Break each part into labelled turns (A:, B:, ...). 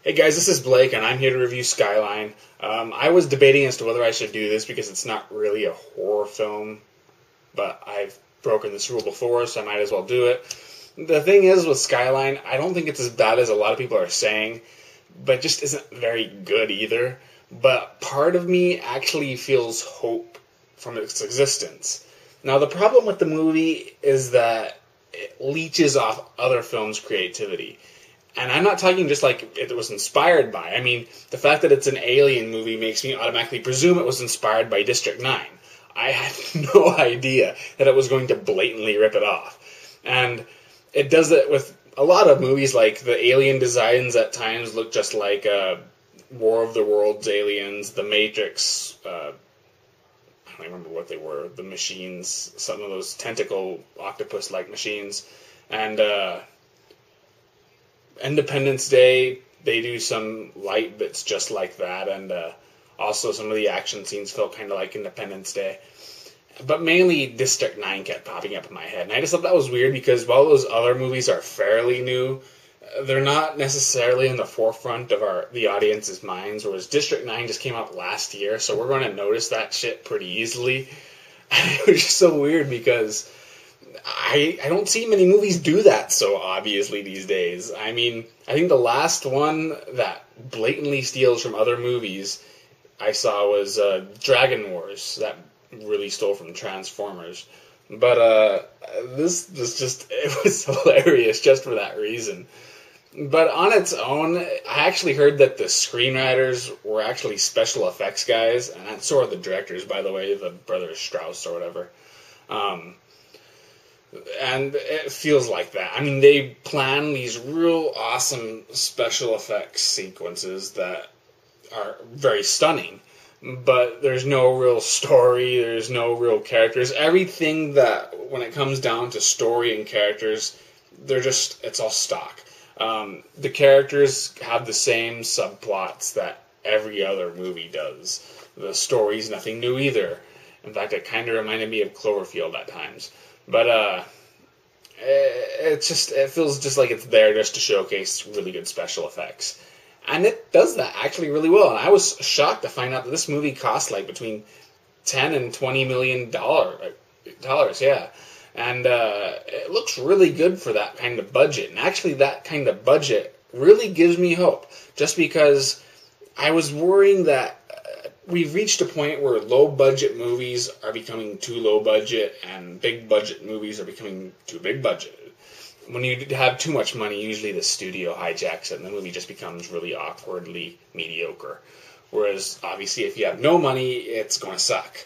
A: Hey guys, this is Blake, and I'm here to review Skyline. I was debating as to whether I should do this because it's not really a horror film, but I've broken this rule before, so I might as well do it. The thing is with Skyline, I don't think it's as bad as a lot of people are saying, but it just isn't very good either. But part of me actually feels hope from its existence. Now, the problem with the movie is that it leeches off other films' creativity. And I'm not talking just like it was inspired by. I mean, the fact that it's an alien movie makes me automatically presume it was inspired by District 9. I had no idea that it was going to blatantly rip it off. And it does it with a lot of movies, like the alien designs at times look just like War of the Worlds aliens, The Matrix, I don't remember what they were, the machines, some of those tentacle octopus-like machines. And Independence Day, they do some light bits just like that, and also some of the action scenes felt kind of like Independence Day. But mainly District 9 kept popping up in my head, and I just thought that was weird because while those other movies are fairly new, they're not necessarily in the forefront of the audience's minds, whereas District 9 just came out last year, so we're going to notice that shit pretty easily. It was just so weird because I don't see many movies do that so obviously these days. I mean, I think the last one that blatantly steals from other movies I saw was Dragon Wars. That really stole from Transformers. But this was just, it was hilarious just for that reason. But on its own, I actually heard that the screenwriters were actually special effects guys, and so are the directors, by the way, the brothers Strauss or whatever. And it feels like that. I mean, they plan these real awesome special effects sequences that are very stunning. But there's no real story, there's no real characters. Everything that, when it comes down to story and characters, it's all stock. The characters have the same subplots that every other movie does. The story's nothing new either. In fact, it kind of reminded me of Cloverfield at times. But it feels just like it's there just to showcase really good special effects. And it does that actually really well. And I was shocked to find out that this movie cost like between $10 and $20 million. Yeah. And it looks really good for that kind of budget. And actually that kind of budget really gives me hope. Just because I was worrying that we've reached a point where low-budget movies are becoming too low-budget and big-budget movies are becoming too big-budget. When you have too much money, usually the studio hijacks it and the movie just becomes really awkwardly mediocre. Whereas, obviously, if you have no money, it's going to suck.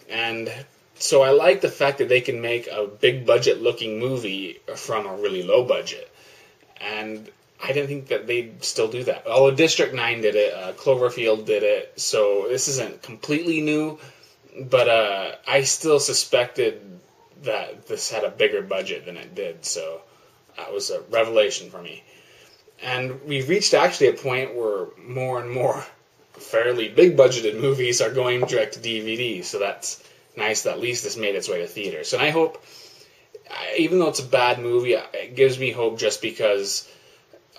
A: And so I like the fact that they can make a big-budget-looking movie from a really low budget. And I didn't think that they'd still do that. Although District 9 did it, Cloverfield did it, so this isn't completely new, but I still suspected that this had a bigger budget than it did, so that was a revelation for me. And we've reached actually a point where more and more fairly big-budgeted movies are going direct to DVD, so that's nice that at least this made its way to theaters. And I hope, even though it's a bad movie, it gives me hope just because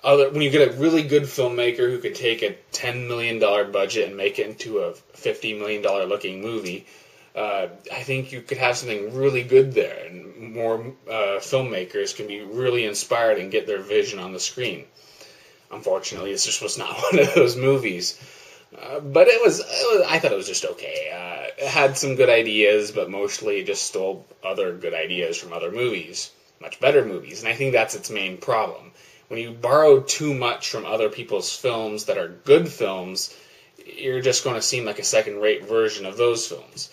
A: when you get a really good filmmaker who could take a $10 million budget and make it into a $50 million looking movie, I think you could have something really good there, and more filmmakers can be really inspired and get their vision on the screen. Unfortunately, this just was not one of those movies. But I thought it was just okay. It had some good ideas, but mostly it just stole other good ideas from other movies, much better movies, and I think that's its main problem. When you borrow too much from other people's films that are good films, you're just going to seem like a second-rate version of those films.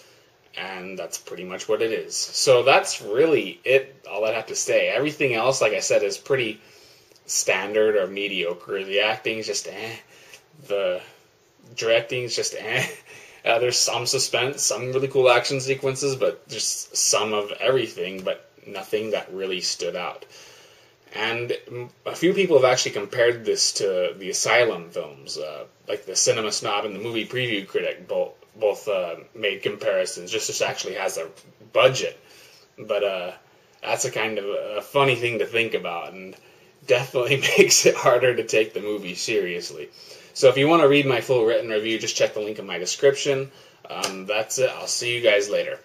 A: And that's pretty much what it is. So that's really it, all I have to say. Everything else, like I said, is pretty standard or mediocre. The acting's just The directing's just there's some suspense, some really cool action sequences, but just some of everything, but nothing that really stood out. And a few people have actually compared this to the Asylum films, like the Cinema Snob and the Movie Preview Critic both made comparisons. Just actually has a budget, but that's a kind of a funny thing to think about. And definitely makes it harder to take the movie seriously. So if you want to read my full written review, just check the link in my description. That's it. I'll see you guys later.